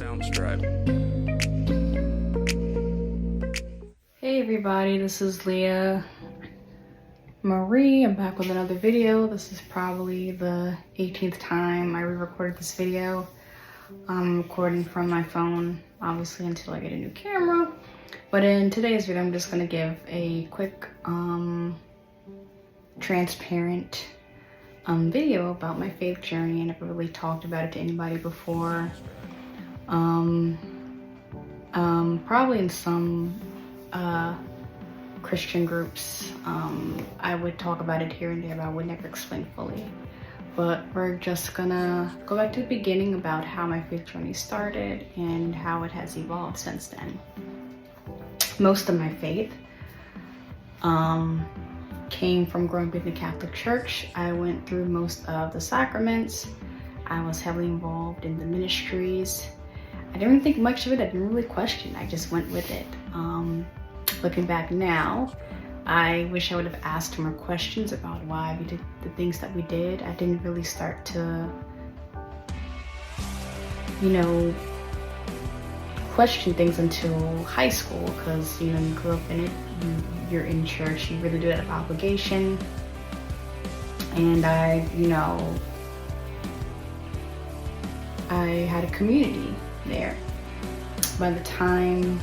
Sounds tribe. Hey everybody, this is Leah Marie. I'm back with another video. This is probably the 18th time I re-recorded this video. I'm recording from my phone, obviously, until I get a new camera. But in today's video, I'm just gonna give a quick, transparent video about my faith journey. I never really talked about it to anybody before. Probably in some Christian groups, I would talk about it here and there, but I would never explain fully. But we're just gonna go back to the beginning about how my faith journey started and how it has evolved since then. Most of my faith came from growing up in the Catholic Church. I went through most of the sacraments. I was heavily involved in the ministries. I didn't really think much of it. I didn't really question. I just went with it. Looking back now, I wish I would have asked more questions about why we did the things that we did. I didn't really start to, question things until high school, because, you grew up in it, you're in church, you really do it out of obligation. And I had a community there. By the time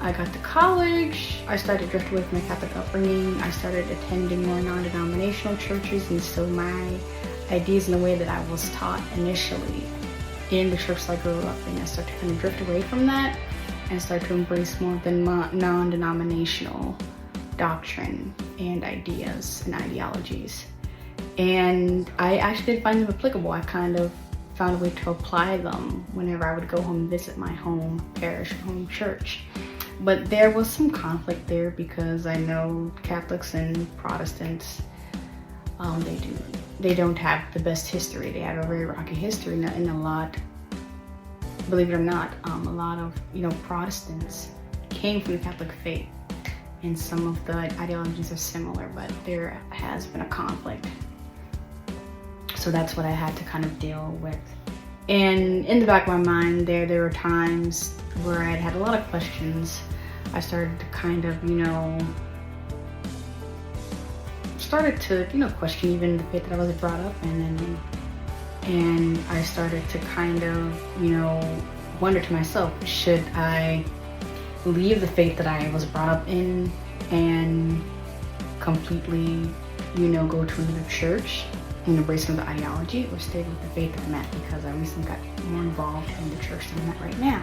I got to college, I started to drift away from my Catholic upbringing. I started attending more non-denominational churches, and so my ideas and the way that I was taught initially in the church I grew up in, I started to kind of drift away from that and start to embrace more of the non-denominational doctrine and ideas and ideologies. And I actually did find them applicable. I kind of found a way to apply them whenever I would go home and visit my home parish, home church. But there was some conflict there, because I know Catholics and Protestants, they don't have the best history. They have a very rocky history, and a lot, believe it or not, a lot of Protestants came from the Catholic faith, and some of the ideologies are similar, but there has been a conflict. So that's what I had to kind of deal with. And in the back of my mind, there were times where I had a lot of questions. I started to kind of, question even the faith that I was brought up in, and I started to kind of, wonder to myself, should I leave the faith that I was brought up in and completely, go to another church and embrace another ideology, or stay with the faith that I'm at? Because I recently got more involved in the church than I'm at right now.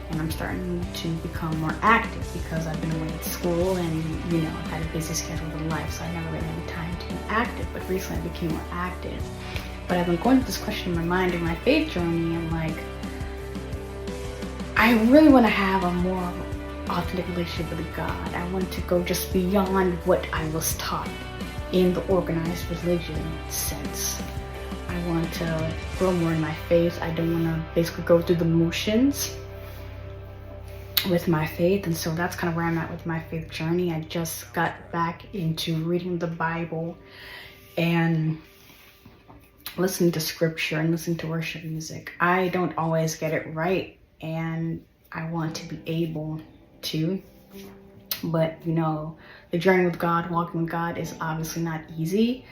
And I'm starting to become more active because I've been away at school, and I've had a busy schedule in life, so I never really had time to be active. But recently I became more active. But I've been going through this question in my mind in my faith journey, and I really want to have a more authentic relationship with God. I want to go just beyond what I was taught in the organized religion sense. I want to grow more in my faith. I don't want to basically go through the motions with my faith. And so that's kind of where I'm at with my faith journey. I just got back into reading the Bible and listening to scripture and listening to worship music. I don't always get it right, and I want to be able to, but the journey with God, walking with God, is obviously not easy.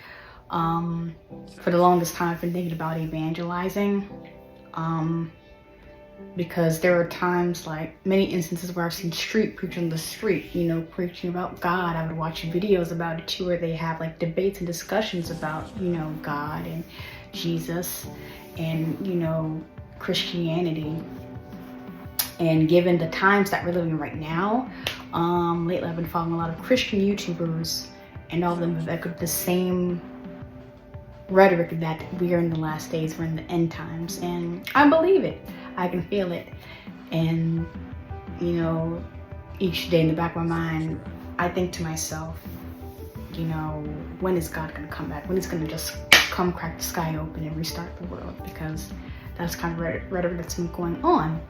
For the longest time I've been thinking about evangelizing, because there are times, many instances, where I've seen street preachers on the street, preaching about God. I would watch videos about it too, where they have debates and discussions about, God and Jesus and, Christianity. And given the times that we're living right now, lately I've been following a lot of Christian YouTubers, and all of them have echoed the same rhetoric that we are in the last days, we're in the end times. And I believe it. I can feel it. And, each day in the back of my mind, I think to myself, when is God going to come back? When is going to just come crack the sky open and restart the world? Because that's kind of rhetoric that's been going on.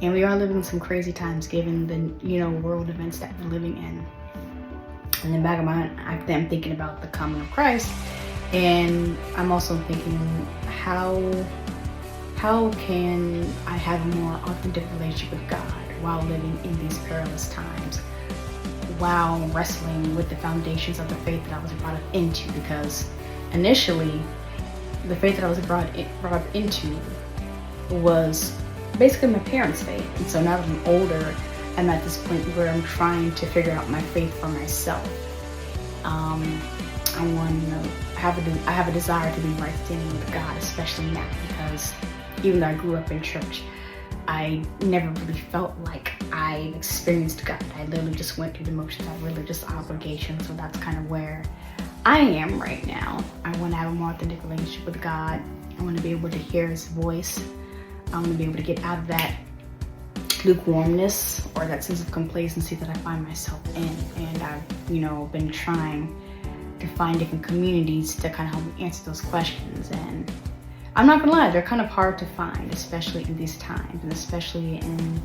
And we are living in some crazy times, given the, world events that we're living in. And in the back of my mind, I'm thinking about the coming of Christ. And I'm also thinking, how can I have a more authentic relationship with God while living in these perilous times, while wrestling with the foundations of the faith that I was brought up into. Because initially, the faith that I was brought up into was basically my parents' faith. And so now that I'm older, I'm at this point where I'm trying to figure out my faith for myself. I have a desire to be right standing with God, especially now, because even though I grew up in church, I never really felt like I experienced God. I literally just went through the motions of religious obligations. So that's kind of where I am right now. I want to have a more authentic relationship with God. I want to be able to hear His voice. I want to be able to get out of that lukewarmness or that sense of complacency that I find myself in. And I've, been trying to find different communities to kind of help me answer those questions. And I'm not gonna lie, they're kind of hard to find, especially in these times, and especially in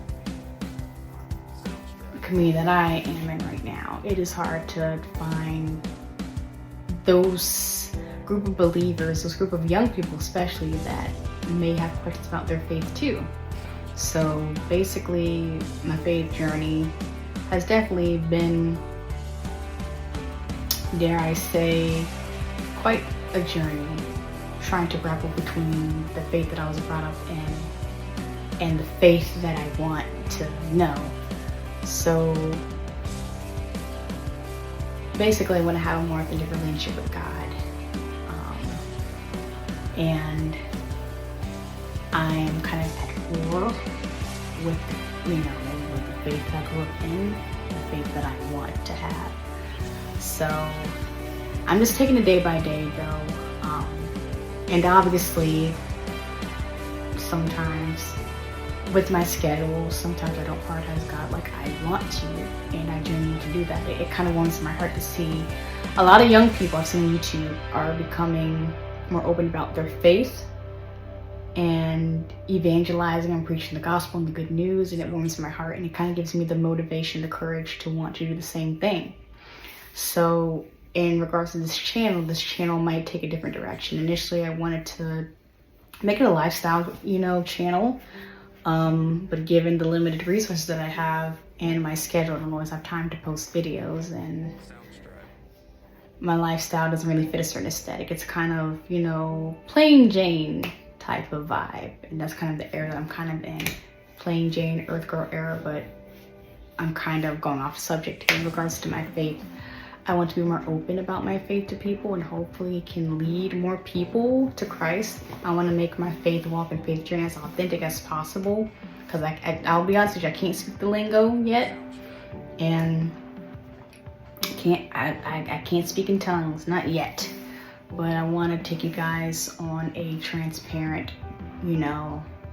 the community that I am in right now. It is hard to find those group of believers, those group of young people especially, that may have questions about their faith too. So basically, my faith journey has definitely been, dare I say, quite a journey, trying to grapple between the faith that I was brought up in and the faith that I want to know. So basically, I want to have a more authentic relationship with God. And I am kind of at war with, with the faith that I grew up in, the faith that I want to have. So I'm just taking it day by day though. And obviously, sometimes with my schedule, sometimes I don't prioritize God like I want to, and I do need to do that. It kind of warms my heart to see a lot of young people I've seen on YouTube are becoming more open about their faith and evangelizing and preaching the gospel and the good news, and it warms my heart, and it kind of gives me the motivation, the courage to want to do the same thing. So in regards to this channel might take a different direction. Initially, I wanted to make it a lifestyle, channel. But given the limited resources that I have and my schedule, I don't always have time to post videos, and my lifestyle doesn't really fit a certain aesthetic. It's kind of, plain Jane type of vibe. And that's kind of the era that I'm kind of in. Plain Jane, Earth Girl era, but I'm kind of going off subject here in regards to my faith. I want to be more open about my faith to people, and hopefully can lead more people to Christ. I want to make my faith walk and faith journey as authentic as possible, because I'll be honest with you, I can't speak the lingo yet, and I can't speak in tongues, not yet. But I want to take you guys on a transparent,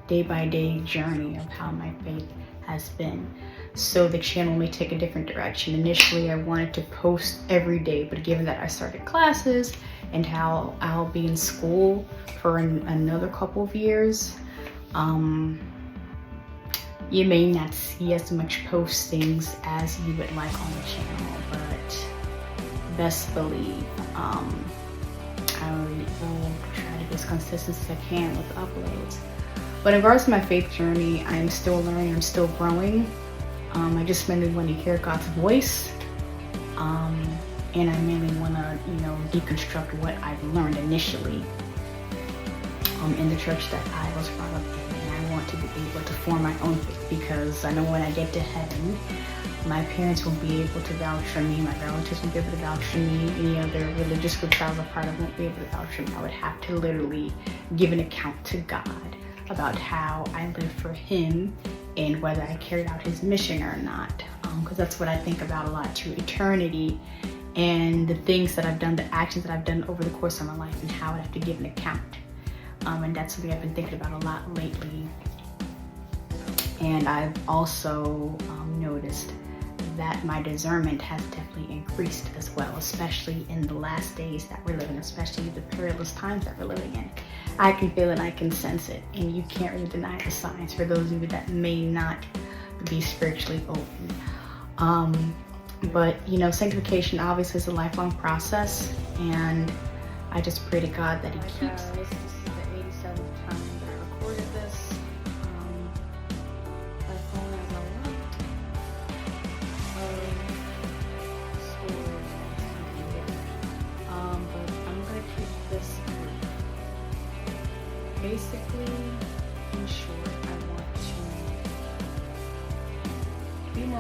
day by day journey of how my faith has been. So the channel may take a different direction. Initially, I wanted to post every day, but given that I started classes and how I'll be in school for another couple of years, you may not see as much postings as you would like on the channel, but best believe I will try to be as consistent as I can with uploads. But in regards to my faith journey, I'm still learning, I'm still growing. I just mainly want to hear God's voice, and I mainly want to, deconstruct what I've learned initially in the church that I was brought up in. And I want to be able to form my own faith, because I know when I get to heaven, my parents won't be able to vouch for me, my relatives won't be able to vouch for me, any other religious group I was a part of won't be able to vouch for me. I would have to literally give an account to God about how I lived for Him and whether I carried out His mission or not, because that's what I think about a lot too, eternity and the things that I've done, the actions that I've done over the course of my life, and how I have to give an account. And that's something I've been thinking about a lot lately. And I've also noticed that my discernment has definitely increased as well, especially in the last days that we're living, especially the perilous times that we're living in. I can feel it, I can sense it, and you can't really deny the signs for those of you that may not be spiritually open. But sanctification obviously is a lifelong process, and I just pray to God that He keeps us. This is the 87th time that I recorded this.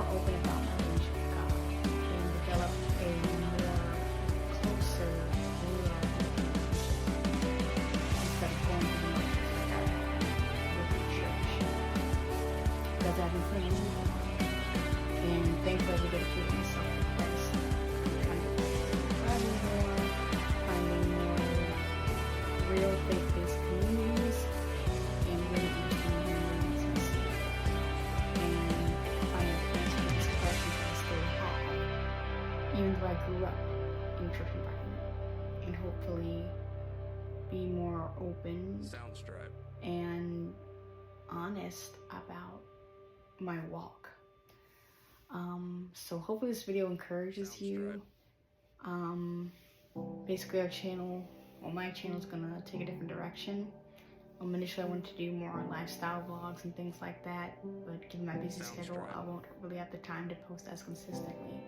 more open about my relationship with God and develop a more closer, real relationship instead of going through the motions like I have with the church. Because I've been praying more and thankfully I've dedicated myself to Christ. Trying to finding more real faith-based communities and really understanding human intimacy and finding answers to these questions that I still have, even though I grew up in a church environment, and hopefully be more open and honest about my walk. So hopefully this video encourages you. Basically my channel is gonna take a different direction. Initially I wanted to do more lifestyle vlogs and things like that, but given my busy schedule, I won't really have the time to post as consistently.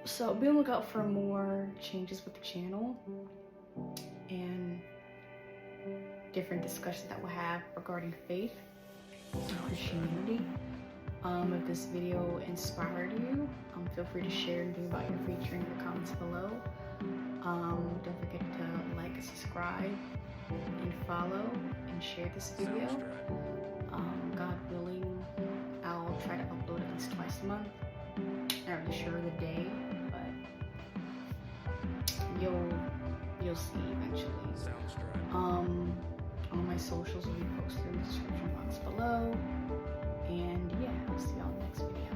So be on the lookout for more changes with the channel and different discussions that we'll have regarding faith and Christianity. If this video inspired you, feel free to share and think about your feature in the comments below. Don't forget to like, subscribe, and follow, and share this video. God willing, I'll try to upload at least twice a month. Not really sure the day, but you'll see eventually. All my socials will be posted in the description box below. And yeah, I'll see y'all in the next video.